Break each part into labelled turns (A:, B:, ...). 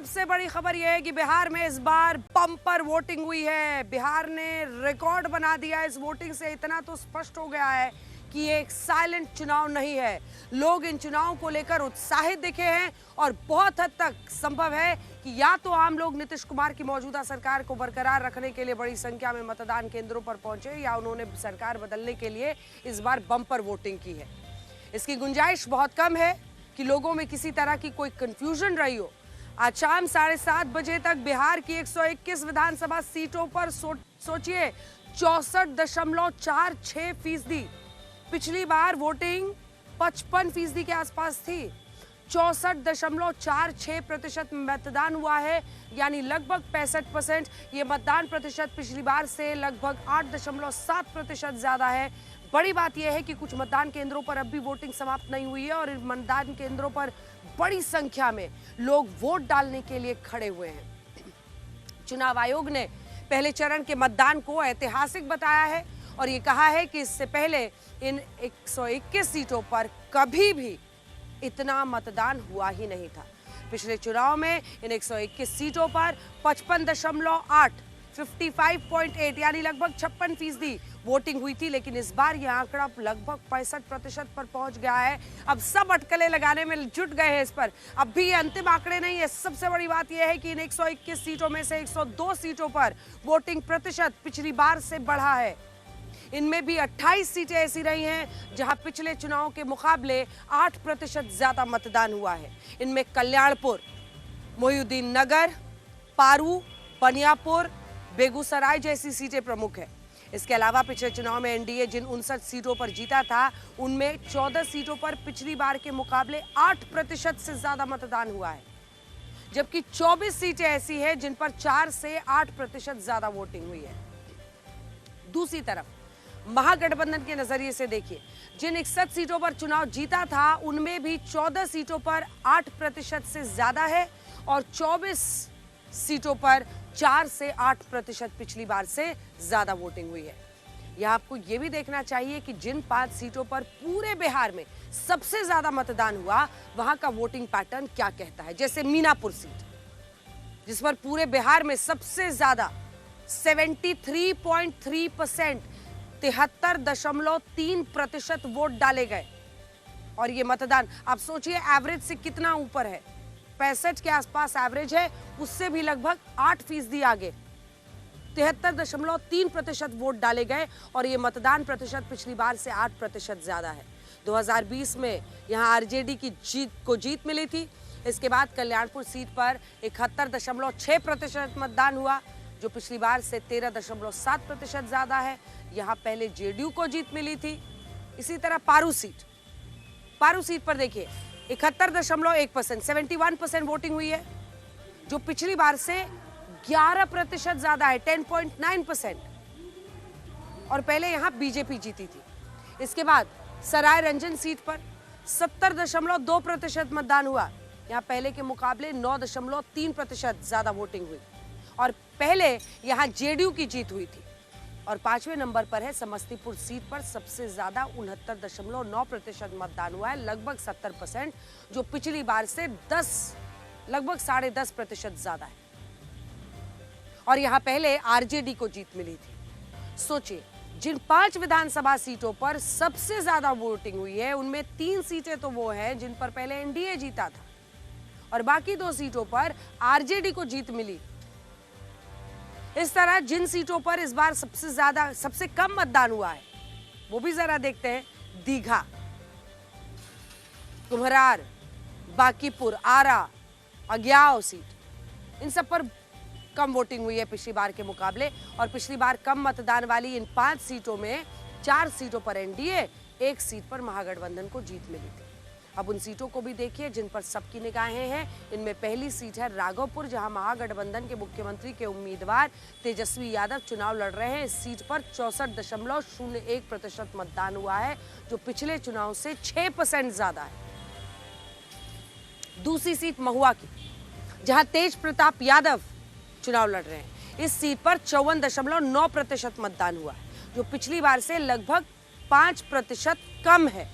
A: सबसे बड़ी खबर यह है कि बिहार में इस बार बम्पर वोटिंग हुई है। बिहार ने रिकॉर्ड बना दिया। इस वोटिंग से इतना तो स्पष्ट हो गया है कि ये एक साइलेंट चुनाव नहीं है। लोग इन चुनाव को लेकर उत्साहित दिखे हैं और बहुत हद तक संभव है कि या तो आम लोग नीतीश कुमार की मौजूदा सरकार को बरकरार रखने के लिए बड़ी संख्या में मतदान केंद्रों पर पहुंचे या उन्होंने सरकार बदलने के लिए इस बार बम्पर वोटिंग की है। इसकी गुंजाइश बहुत कम है कि लोगों में किसी तरह की कोई कंफ्यूजन रही हो। आज शाम 7:30 बजे तक बिहार की 121 विधानसभा सीटों पर सोचिए 64.46%। पिछली बार वोटिंग 55% के आसपास थी। 64.46% मतदान हुआ है, यानी लगभग 65%। ये मतदान प्रतिशत पिछली बार से लगभग 8.7% ज्यादा है। बड़ी बात यह है कि कुछ मतदान केंद्रों पर अब भी वोटिंग समाप्त नहीं हुई है और इन मतदान केंद्रों पर बड़ी संख्या में लोग वोट डालने के लिए खड़े हुए हैं। चुनाव आयोग ने पहले चरण के मतदान को ऐतिहासिक बताया है और ये कहा है कि इससे पहले इन 121 सीटों पर कभी भी इतना मतदान हुआ ही नहीं था। पिछले चुनाव में इन 121 सीटों पर 55.8 यानी लगभग 56% वोटिंग हुई थी, लेकिन इस बार यह आंकड़ा लगभग 65% पर पहुंच गया है। अब सब अटकलें लगाने में जुट गए हैं इस पर। अब भी ये अंतिम आंकड़े नहीं है। सबसे बड़ी बात यह है कि इन 121 सीटों में से 102 सीटों पर वोटिंग प्रतिशत पिछली बार से बढ़ा है। इनमें भी 28 सीटें ऐसी रही हैं जहां पिछले चुनाव के मुकाबले 8% ज्यादा मतदान हुआ है। इनमें कल्याणपुर, मोहिउद्दीन नगर, पारू, बनियापुर, बेगूसराय जैसी सीटें प्रमुख है। इसके अलावा पिछले चुनाव में एनडीए जिन 59 सीटों पर जीता था, उनमें 14 सीटों पर पिछली बार के मुकाबले 8% से ज्यादा मतदान हुआ है, जबकि 24 सीटें ऐसी हैं जिन पर 4 से 8% ज्यादा वोटिंग हुई है। दूसरी तरफ महागठबंधन के नजरिए से देखिए, जिन 61 सीटों पर चुनाव जीता था, उनमें भी 14 सीटों पर 8% से ज्यादा है और 24 सीटों पर 4 से 8% पिछली बार से ज्यादा वोटिंग हुई है। यहां आपको यह भी देखना चाहिए कि जिन 5 सीटों पर पूरे बिहार में सबसे ज्यादा मतदान हुआ, वहां का वोटिंग पैटर्न क्या कहता है। जैसे मीनापुर सीट, जिस पर पूरे बिहार में सबसे ज्यादा 73.3% 73.3% वोट डाले गए और ये मतदान आप सोचिए एवरेज से कितना ऊपर है। 65 के आसपास एवरेज है, उससे भी लगभग 8% आगे 73.3% वोट डाले गए और ये मतदान प्रतिशत पिछली बार से 8% ज्यादा है। 2020 में यहां आरजेडी की जीत मिली थी। इसके बाद कल्याणपुर सीट पर 71.6% मतदान हुआ, जो पिछली बार से 13.7% ज्यादा है। यहां पहले जेडीयू को जीत मिली थी। इसी तरह पारू सीट पर देखिए 71.1% 71% वोटिंग हुई है, जो पिछली बार से 11% ज्यादा है 10.9%। और पहले यहां बीजेपी जीती थी। इसके बाद सराय रंजन सीट पर 70.2% मतदान हुआ। यहां पहले के मुकाबले 9.3% ज्यादा वोटिंग हुई और पहले यहां जेडीयू की जीत हुई थी। और 5वें नंबर पर है समस्तीपुर सीट पर सबसे ज्यादा 69.9% मतदान हुआ है, लगभग 70%, जो पिछली बार से लगभग 10.5% ज्यादा है। और यहां पहले आरजेडी को जीत मिली थी। सोचिए, जिन 5 विधानसभा सीटों पर सबसे ज्यादा वोटिंग हुई है, उनमें 3 सीटें तो वो हैं जिन पर पहले एनडीए जीता था और बाकी 2 सीटों पर आरजेडी को जीत मिली। इस तरह जिन सीटों पर इस बार सबसे कम मतदान हुआ है, वो भी जरा देखते हैं। दीघा, कुम्हरार, बांकीपुर, आरा, अज्ञाव सीट, इन सब पर कम वोटिंग हुई है पिछली बार के मुकाबले। और पिछली बार कम मतदान वाली इन 5 सीटों में 4 सीटों पर एनडीए, 1 सीट पर महागठबंधन को जीत मिली थी। अब उन सीटों को भी देखिए जिन पर सबकी निगाहें हैं। इनमें पहली सीट है राघोपुर, जहां महागठबंधन के मुख्यमंत्री के उम्मीदवार तेजस्वी यादव चुनाव लड़ रहे हैं। इस सीट पर 64.01% मतदान हुआ है, जो पिछले चुनाव से 6% ज्यादा है। दूसरी सीट महुआ की, जहां तेज प्रताप यादव चुनाव लड़ रहे हैं। इस सीट पर 54.9% मतदान हुआ है, जो पिछली बार से लगभग 5% कम है।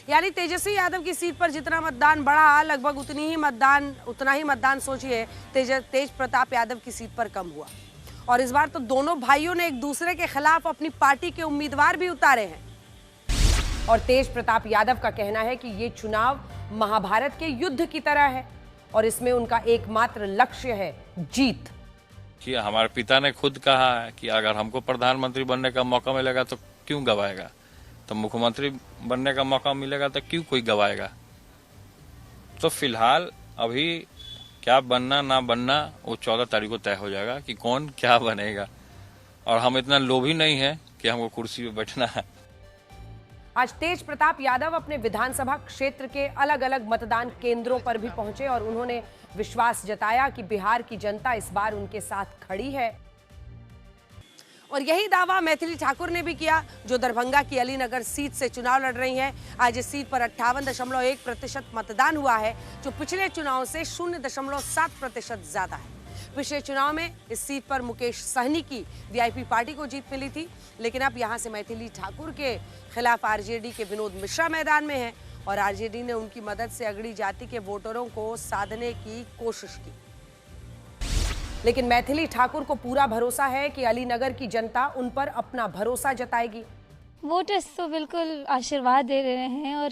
A: यानी तेजस्वी यादव की सीट पर जितना मतदान बढ़ा, लगभग उतना ही मतदान सोचिए तेज प्रताप यादव की सीट पर कम हुआ। और इस बार तो दोनों भाइयों ने एक दूसरे के खिलाफ अपनी पार्टी के उम्मीदवार भी उतारे हैं। और तेज प्रताप यादव का कहना है कि ये चुनाव महाभारत के युद्ध की तरह है और इसमें उनका एकमात्र लक्ष्य है जीत।
B: कि हमारे पिता ने खुद कहा है कि अगर हमको प्रधानमंत्री बनने का मौका मिलेगा तो क्यों गवाएगा, तो मुख्यमंत्री बनने का मौका मिलेगा तो क्यों कोई गवाएगा। तो फिलहाल अभी क्या बनना ना बनना वो 14 तारीख को तय हो जाएगा कि कौन क्या बनेगा। और हम इतना लोभी नहीं है कि हमको कुर्सी पे बैठना है।
A: आज तेज प्रताप यादव अपने विधानसभा क्षेत्र के अलग अलग मतदान केंद्रों पर भी पहुंचे और उन्होंने विश्वास जताया कि बिहार की जनता इस बार उनके साथ खड़ी है। और यही दावा मैथिली ठाकुर ने भी किया, जो दरभंगा की अलीनगर सीट से चुनाव लड़ रही हैं। आज इस सीट पर 58.1% मतदान हुआ है, जो पिछले चुनाव से 0.7% ज्यादा है। पिछले चुनाव में इस सीट पर मुकेश सहनी की वीआईपी पार्टी को जीत मिली थी, लेकिन अब यहां से मैथिली ठाकुर के खिलाफ आरजेडी के विनोद मिश्रा मैदान में हैं और आरजेडी ने उनकी मदद से अगड़ी जाति के वोटरों को साधने की कोशिश की। लेकिन मैथिली ठाकुर को पूरा भरोसा है कि अलीनगर की जनता उन पर अपना भरोसा जताएगी।
C: वोटर्स तो बिल्कुल आशीर्वाद दे रहे हैं और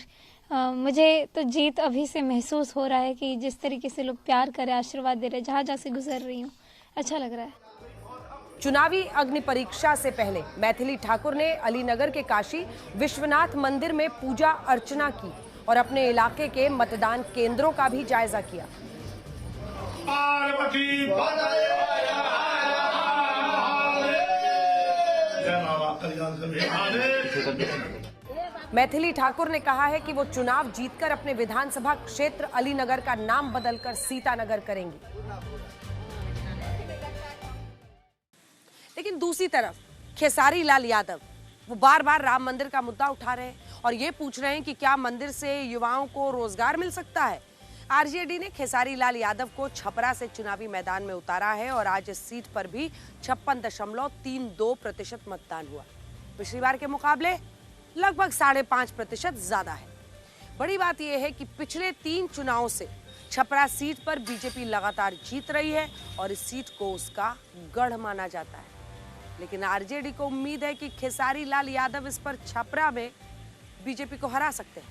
C: मुझे तो जीत अभी से महसूस हो रहा है कि जिस तरीके से लोग प्यार करे, आशीर्वाद दे रहे हैं, जहाँ से गुजर रही हूँ, अच्छा लग रहा है।
A: चुनावी अग्नि परीक्षा से पहले मैथिली ठाकुर ने अलीनगर के काशी विश्वनाथ मंदिर में पूजा अर्चना की और अपने इलाके के मतदान केंद्रों का भी जायजा किया। मैथिली ठाकुर ने कहा है कि वो चुनाव जीतकर अपने विधानसभा क्षेत्र अलीनगर का नाम बदलकर सीतानगर करेंगी। लेकिन दूसरी तरफ खेसारी लाल यादव वो बार बार राम मंदिर का मुद्दा उठा रहे हैं और ये पूछ रहे हैं कि क्या मंदिर से युवाओं को रोजगार मिल सकता है। आरजेडी ने खेसारी लाल यादव को छपरा से चुनावी मैदान में उतारा है और आज इस सीट पर भी 56.32% मतदान हुआ। पिछली बार के मुकाबले लगभग 5.5% ज्यादा है। बड़ी बात यह है कि पिछले 3 चुनावों से छपरा सीट पर बीजेपी लगातार जीत रही है और इस सीट को उसका गढ़ माना जाता है। लेकिन आरजेडी को उम्मीद है कि खेसारी लाल यादव इस पर छपरा में बीजेपी को हरा सकते हैं।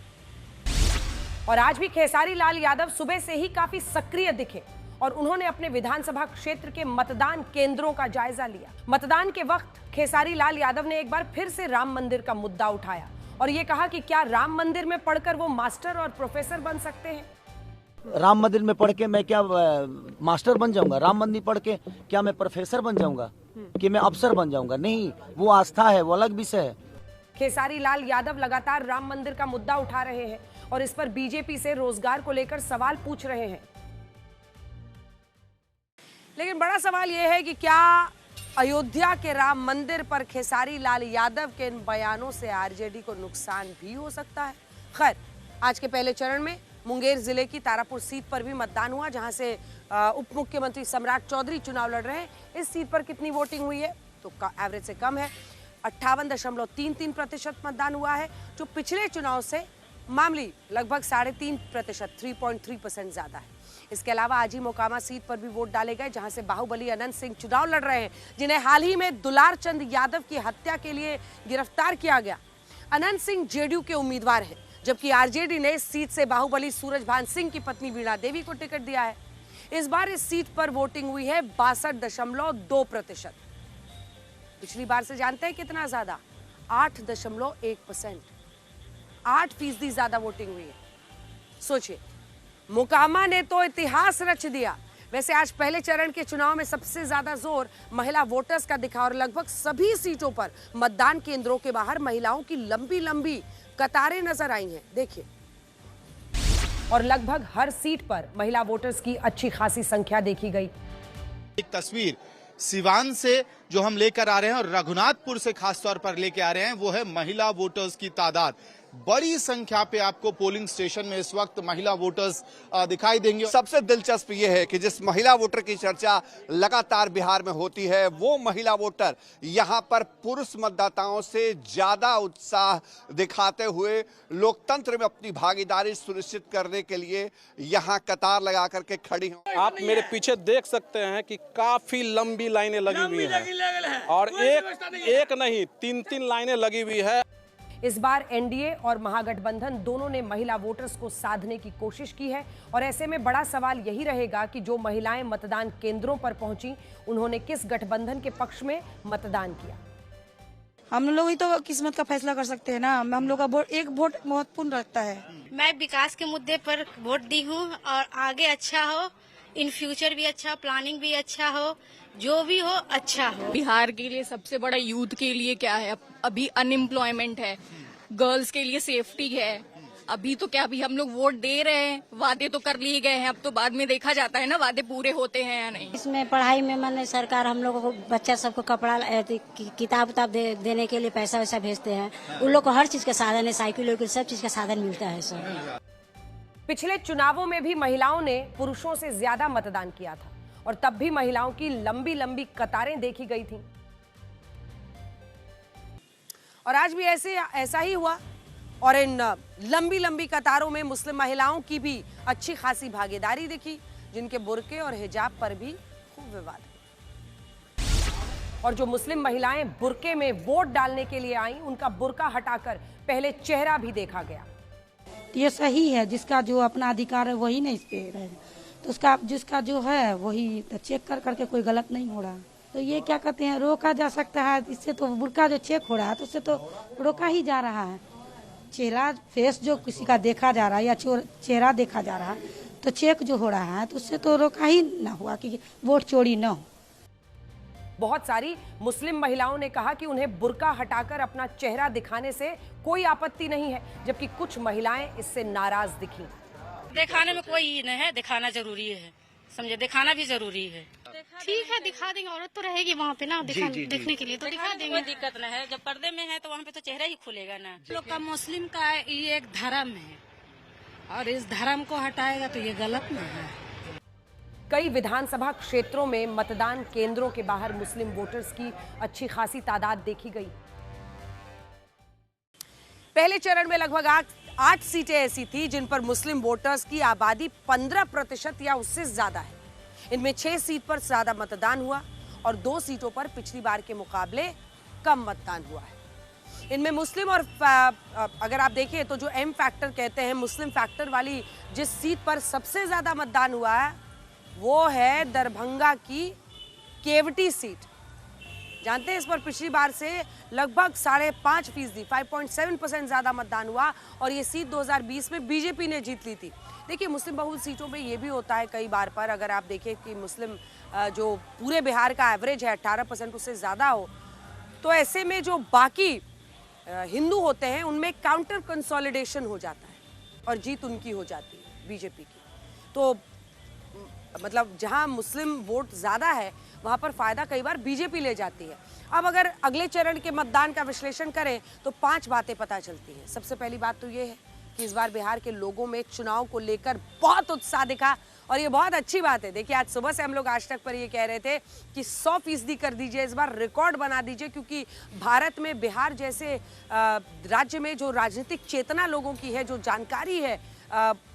A: और आज भी खेसारी लाल यादव सुबह से ही काफी सक्रिय दिखे और उन्होंने अपने विधानसभा क्षेत्र के मतदान केंद्रों का जायजा लिया। मतदान के वक्त खेसारी लाल यादव ने एक बार फिर से राम मंदिर का मुद्दा उठाया और ये कहा कि क्या राम मंदिर में पढ़कर वो मास्टर और प्रोफेसर बन सकते हैं।
D: राम मंदिर में पढ़ के मैं क्या मास्टर बन जाऊंगा? राम मंदिर पढ़ के क्या मैं प्रोफेसर बन जाऊंगा कि मैं अफसर बन जाऊंगा? नहीं, वो आस्था है, वो अलग विषय है।
A: खेसारी लाल यादव लगातार राम मंदिर का मुद्दा उठा रहे हैं और इस पर बीजेपी से रोजगार को लेकर सवाल पूछ रहे हैं। लेकिन बड़ा सवाल यह है कि क्या अयोध्या के राम मंदिर पर खेसारी लाल यादव के इन बयानों से आरजेडी को नुकसान भी हो सकता है। खैर, आज के पहले चरण में मुंगेर जिले की तारापुर सीट पर भी मतदान हुआ, जहां से उप मुख्यमंत्री सम्राट चौधरी चुनाव लड़ रहे हैं। इस सीट पर कितनी वोटिंग हुई है तो एवरेज से कम है, 58.33% मतदान हुआ है, जो पिछले चुनाव से मामूली लगभग 3.5% 3.3% ज्यादा है। इसके अलावा आजी मोकामा सीट पर भी वोट डाले गए, जहां से बाहुबली अनंत सिंह चुनाव लड़ रहे हैं, जिन्हें हाल ही में दुलार चंद यादव की हत्या के लिए गिरफ्तार किया गया। अनंत सिंह जेडीयू के उम्मीदवार हैं, जबकि आरजेडी ने इस सीट से बाहुबली सूरजभान सिंह की पत्नी वीणा देवी को टिकट दिया है। इस बार इस सीट पर वोटिंग हुई है 62.2%। पिछली बार से जानते हैं कितना ज्यादा? 8.1%, 8% ज्यादा वोटिंग हुई है। सोचिए, मोकामा ने तो इतिहास रच दिया। वैसे आज पहले चरण के चुनाव में सबसे ज्यादा जोर महिला वोटर्स का दिखा और लगभग सभी सीटों पर मतदान केंद्रों के बाहर महिलाओं की लंबी लंबी कतारें नजर आई हैं। देखिए, और लगभग हर सीट पर महिला वोटर्स की अच्छी खासी संख्या देखी गई।
E: एक तस्वीर सिवान से जो हम लेकर आ रहे हैं और रघुनाथपुर से खासतौर पर लेकर आ रहे हैं, वो है महिला वोटर्स की तादाद। बड़ी संख्या पे आपको पोलिंग स्टेशन में इस वक्त महिला वोटर्स दिखाई देंगे।
F: सबसे दिलचस्प ये है कि जिस महिला वोटर की चर्चा लगातार बिहार में होती है, वो महिला वोटर यहां पर पुरुष मतदाताओं से ज्यादा उत्साह दिखाते हुए लोकतंत्र में अपनी भागीदारी सुनिश्चित करने के लिए यहां कतार लगा करके खड़ी हैं।
G: आप मेरे पीछे देख सकते हैं कि काफी लंबी लाइनें लगी हुई हैं और एक नहीं 3-3 लाइनें लगी हुई है।
A: इस बार एनडीए और महागठबंधन दोनों ने महिला वोटर्स को साधने की कोशिश की है और ऐसे में बड़ा सवाल यही रहेगा कि जो महिलाएं मतदान केंद्रों पर पहुंची, उन्होंने किस गठबंधन के पक्ष में मतदान किया।
H: हम लोग ही तो किस्मत का फैसला कर सकते हैं ना। हम लोग का एक वोट महत्वपूर्ण रखता है।
I: मैं विकास के मुद्दे पर वोट दी हूँ और आगे अच्छा हो, इन फ्यूचर भी अच्छा, प्लानिंग भी अच्छा हो, जो भी हो अच्छा हो।
J: बिहार के लिए सबसे बड़ा यूथ के लिए क्या है, अभी अनएम्प्लॉयमेंट है, गर्ल्स के लिए सेफ्टी है। अभी तो क्या, अभी हम लोग वोट दे रहे हैं, वादे तो कर लिए गए हैं, अब तो बाद में देखा जाता है ना वादे पूरे होते हैं या नहीं।
K: इसमें पढ़ाई में माने सरकार हम लोगों को बच्चा सबको कपड़ा किताब देने के लिए पैसा वैसा भेजते हैं। उन लोग को हर चीज का साधन है, साइकिल सब चीज का साधन मिलता है सर।
A: पिछले चुनावों में भी महिलाओं ने पुरुषों से ज्यादा मतदान किया था और तब भी महिलाओं की लंबी लंबी कतारें देखी गई थीं। और आज भी ऐसा ही हुआ और इन लंबी लंबी कतारों में मुस्लिम महिलाओं की भी अच्छी खासी भागीदारी दिखी, जिनके बुर्के और हिजाब पर भी खूब विवाद है। और जो मुस्लिम महिलाएं बुर्के में वोट डालने के लिए आईं, उनका बुर्का हटाकर पहले चेहरा भी देखा गया।
H: ये सही है, जिसका जो अपना अधिकार है वही नहीं इस पे रहे, तो उसका जिसका जो है वही तो चेक करके कोई गलत नहीं हो रहा। तो ये क्या कहते हैं, रोका जा सकता है इससे। तो बुर्का जो चेक हो रहा है तो उससे तो रोका ही जा रहा है। चेहरा फेस जो किसी का देखा जा रहा है या चेहरा देखा जा रहा है तो चेक जो हो रहा है तो उससे तो रोका ही ना हुआ कि वोट चोरी न हो।
A: बहुत सारी मुस्लिम महिलाओं ने कहा कि उन्हें बुर्का हटाकर अपना चेहरा दिखाने से कोई आपत्ति नहीं है, जबकि कुछ महिलाएं इससे नाराज दिखीं।
I: दिखाने में कोई नहीं है, दिखाना जरूरी है, समझे, दिखाना भी जरूरी है। ठीक है, दिखा देंगे, औरत तो रहेगी वहाँ पे ना देखने के लिए, तो दिखा देंगे, कोई दिक्कत नहीं है। जब पर्दे में है तो वहाँ पे तो चेहरा ही खुलेगा ना।
H: लोग का मुस्लिम का ये एक धर्म है और इस धर्म को हटाएगा तो ये गलत नहीं है।
A: कई विधानसभा क्षेत्रों में मतदान केंद्रों के बाहर मुस्लिम वोटर्स की अच्छी खासी तादाद देखी गई। पहले चरण में लगभग 8 सीटें ऐसी थी जिन पर मुस्लिम वोटर्स की आबादी 15% या उससे ज्यादा है। इनमें 6 सीट पर ज्यादा मतदान हुआ और 2 सीटों पर पिछली बार के मुकाबले कम मतदान हुआ है। इनमें मुस्लिम और अगर आप देखिए तो जो एम फैक्टर कहते हैं, मुस्लिम फैक्टर वाली जिस सीट पर सबसे ज्यादा मतदान हुआ है वो है दरभंगा की केवटी सीट। जानते हैं इस पर पिछली बार से लगभग 5.5%, 5.7% ज्यादा मतदान हुआ और ये सीट 2020 में बीजेपी ने जीत ली थी। देखिए, मुस्लिम बहुल सीटों पे ये भी होता है कई बार पर, अगर आप देखें कि मुस्लिम जो पूरे बिहार का एवरेज है 18%, उससे ज़्यादा हो, तो ऐसे में जो बाकी हिंदू होते हैं उनमें काउंटर कंसोलिडेशन हो जाता है और जीत उनकी हो जाती है, बीजेपी की। तो मतलब जहां मुस्लिम वोट ज़्यादा है वहां पर फायदा कई बार बीजेपी ले जाती है। अब अगर अगले चरण के मतदान का विश्लेषण करें तो 5 बातें पता चलती हैं। सबसे पहली बात तो ये है कि इस बार बिहार के लोगों में चुनाव को लेकर बहुत उत्साह दिखा और ये बहुत अच्छी बात है। देखिए, आज सुबह से हम लोग आज तक पर ये कह रहे थे कि 100% कर दीजिए, इस बार रिकॉर्ड बना दीजिए, क्योंकि भारत में बिहार जैसे राज्य में जो राजनीतिक चेतना लोगों की है, जो जानकारी है,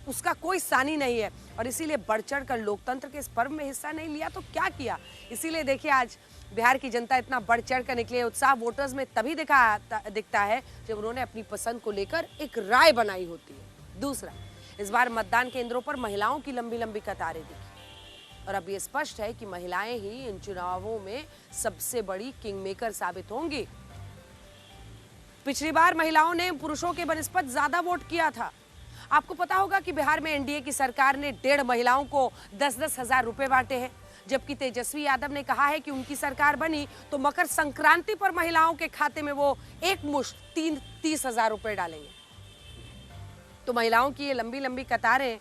A: उसका कोई सानी नहीं है और इसीलिए बढ़ चढ़ कर लोकतंत्र के इस पर्व में हिस्सा नहीं लिया तो क्या किया। इसीलिए देखिए, आज बिहार की जनता इतना बढ़ चढ़ कर निकली है। उत्साह वोटर्स में तभी दिखता है जब उन्होंने अपनी पसंद को लेकर एक राय बनाई होती है। दूसरा, इस बार मतदान केंद्रों पर महिलाओं की लंबी लंबी कतारें दिखी और अब ये स्पष्ट है कि महिलाएं ही इन चुनावों में सबसे बड़ी किंग मेकर साबित होंगी। पिछली बार महिलाओं ने पुरुषों के बनिस्बत ज्यादा वोट किया था। आपको पता होगा कि बिहार में एनडीए की सरकार ने 1.5 महिलाओं को 10-10 हजार रुपए बांटे हैं, जबकि तेजस्वी यादव ने कहा है कि उनकी सरकार बनी तो मकर संक्रांति पर महिलाओं के खाते में वो एक मुश्त 30 हजार रुपए डालेंगे। तो महिलाओं की ये लंबी लंबी कतारें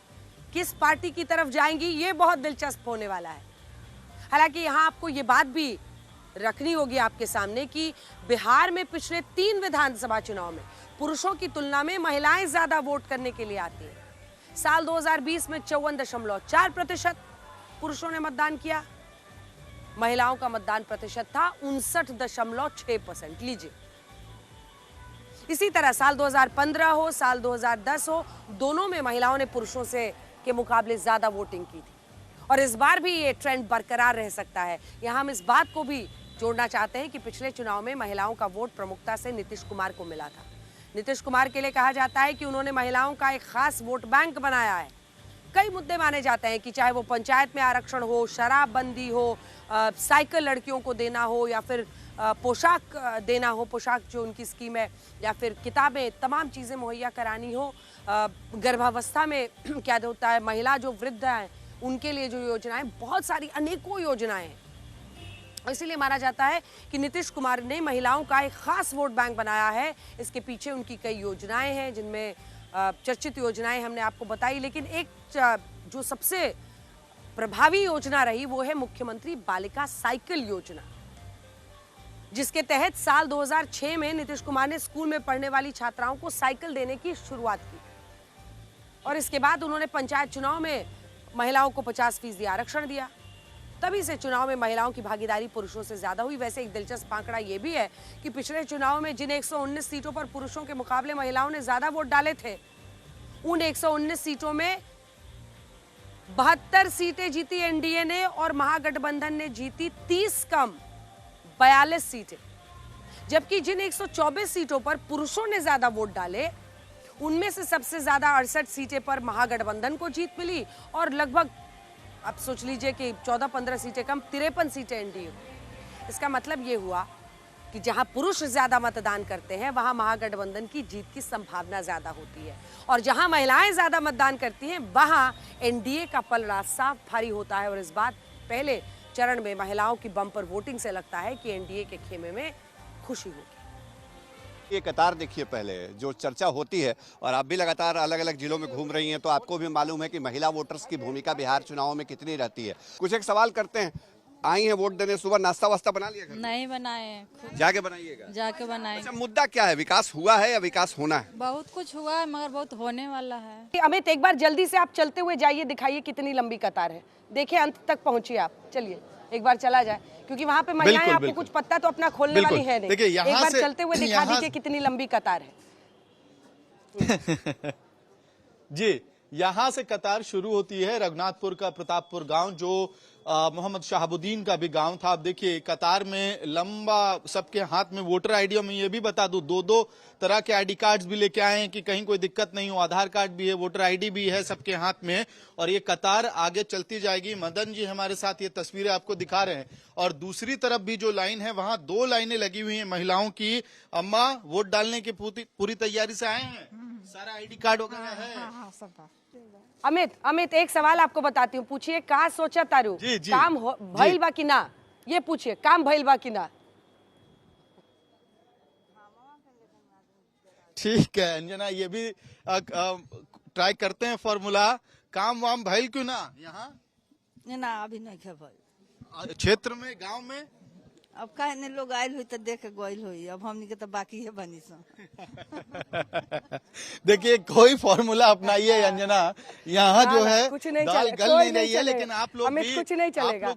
A: किस पार्टी की तरफ जाएंगी, ये बहुत दिलचस्प होने वाला है। हालांकि यहाँ आपको ये बात भी रखनी होगी आपके सामने कि बिहार में पिछले 3 विधानसभा चुनाव में पुरुषों की तुलना में महिलाएं ज्यादा वोट करने के लिए आती हैं। साल 2020 में 54.4% पुरुषों ने मतदान किया, महिलाओं का मतदान प्रतिशत था 59.6%। लीजिए, इसी तरह साल 2015 हो, साल 2010 हो, दोनों में महिलाओं ने पुरुषों से के मुकाबले ज्यादा वोटिंग की थी और इस बार भी ये ट्रेंड बरकरार रह सकता है। यहाँ हम इस बात को भी जोड़ना चाहते हैं कि पिछले चुनाव में महिलाओं का वोट प्रमुखता से नीतीश कुमार को मिला था। नीतीश कुमार के लिए कहा जाता है कि उन्होंने महिलाओं का एक खास वोट बैंक बनाया है। कई मुद्दे माने जाते हैं कि चाहे वो पंचायत में आरक्षण हो, शराबबंदी हो, साइकिल लड़कियों को देना हो, या फिर पोशाक देना हो, पोशाक जो उनकी स्कीम है, या फिर किताबें, तमाम चीज़ें मुहैया करानी हो, गर्भावस्था में क्या होता है, महिला जो वृद्ध हैं उनके लिए जो योजनाएं, बहुत सारी अनेकों योजनाएं हैं। इसीलिए माना जाता है कि नीतीश कुमार ने महिलाओं का एक खास वोट बैंक बनाया है। इसके पीछे उनकी कई योजनाएं हैं, जिनमें चर्चित योजनाएं हमने आपको बताई, लेकिन एक जो सबसे प्रभावी योजना रही वो है मुख्यमंत्री बालिका साइकिल योजना, जिसके तहत साल 2006 में नीतीश कुमार ने स्कूल में पढ़ने वाली छात्राओं को साइकिल देने की शुरुआत की और इसके बाद उन्होंने पंचायत चुनाव में महिलाओं को 50% आरक्षण दिया। तभी से चुनाव में महिलाओं की भागीदारी पुरुषों से ज्यादा हुई। वैसे एक दिलचस्प आंकड़ा ये भी है कि पिछले चुनाव में जिन 119 सीटों पर पुरुषों के मुकाबले महिलाओं ने ज्यादा वोट डाले थे, उन 119 सीटों में 72 सीटें जीती एनडीए ने और महागठबंधन ने जीती 30 कम 42 सीटें। जबकि जिन 124 सीटों पर पुरुषों ने ज्यादा वोट डाले, उनमें से सबसे ज्यादा 68 सीटें पर महागठबंधन को जीत मिली और लगभग, अब सोच लीजिए कि 14-15 सीटें कम 53 सीटें एनडीए। इसका मतलब ये हुआ कि जहां पुरुष ज्यादा मतदान करते हैं वहां महागठबंधन की जीत की संभावना ज्यादा होती है और जहां महिलाएं ज्यादा मतदान करती हैं वहां एनडीए का पलड़ा साफ भारी होता है। और इस बात पहले चरण में महिलाओं की बम्पर वोटिंग से लगता है कि एनडीए के खेमे में खुशी होगी।
F: ये कतार देखिए पहले जो चर्चा होती है, और आप भी लगातार अलग अलग जिलों में घूम रही हैं, तो आपको भी मालूम है कि महिला वोटर्स की भूमिका बिहार चुनाव में कितनी रहती है। कुछ एक सवाल करते हैं, आई हैं वोट देने, सुबह नाश्ता वास्ता बना लिया?
L: नहीं बनाए,
F: जाके बनाइएगा।
L: जाके बनाए।
F: अच्छा, मुद्दा क्या है? विकास हुआ है या विकास होना है?
L: बहुत कुछ हुआ है मगर बहुत होने वाला है।
A: अमित, एक बार जल्दी से आप चलते हुए जाइए, दिखाइए कितनी लंबी कतार है। देखिए अंत तक पहुंचिए आप, चलिए एक बार चला जाए, क्योंकि वहाँ पे महिलाएं, आपको कुछ पत्ता तो अपना खोलने वाली है नहीं।
E: देखिए,
A: एक बार चलते हुए दिखा दीजिए कितनी लंबी कतार है।
E: जी, यहाँ से कतार शुरू होती है रघुनाथपुर का प्रतापपुर गांव, जो मोहम्मद शहाबुद्दीन का भी गांव था। आप देखिए कतार में लंबा, सबके हाथ में वोटर आईडी। मैं ये भी बता दूं, दो तरह के आईडी कार्ड्स भी लेके आए हैं कि कहीं कोई दिक्कत नहीं हो। आधार कार्ड भी है, वोटर आईडी भी है सबके हाथ में, और ये कतार आगे चलती जाएगी। मदन जी हमारे साथ ये तस्वीरें आपको दिखा रहे हैं, और दूसरी तरफ भी जो लाइन है वहां 2 लाइनें लगी हुई हैं महिलाओं की। अम्मा वोट डालने की पूरी तैयारी से आए हैं? सारा आईडी कार्ड वगैरह है?
A: अमित एक सवाल आपको बताती हूँ, पूछिए का सोचा तारू, काम भइल बा कि ना, ये पूछिए काम भइल बा कि ना।
E: ठीक है अंजना, ये भी ट्राई करते हैं फॉर्मूला। काम वाम भइल क्यों ना यहाँ?
L: ना अभी नहीं है भाई।
E: क्षेत्र में, गांव में
L: अब कहने लोग आयल हुई तो देख गोइल हुई, अब हमनी के तो बाकी है बनी सा।
E: देखिए कोई फॉर्मूला अपनाइए अंजना, यहाँ जो है
A: कुछ नहीं
E: दाल गल नहीं रही है, लेकिन आप लोग भी
A: कुछ नहीं चलेगा।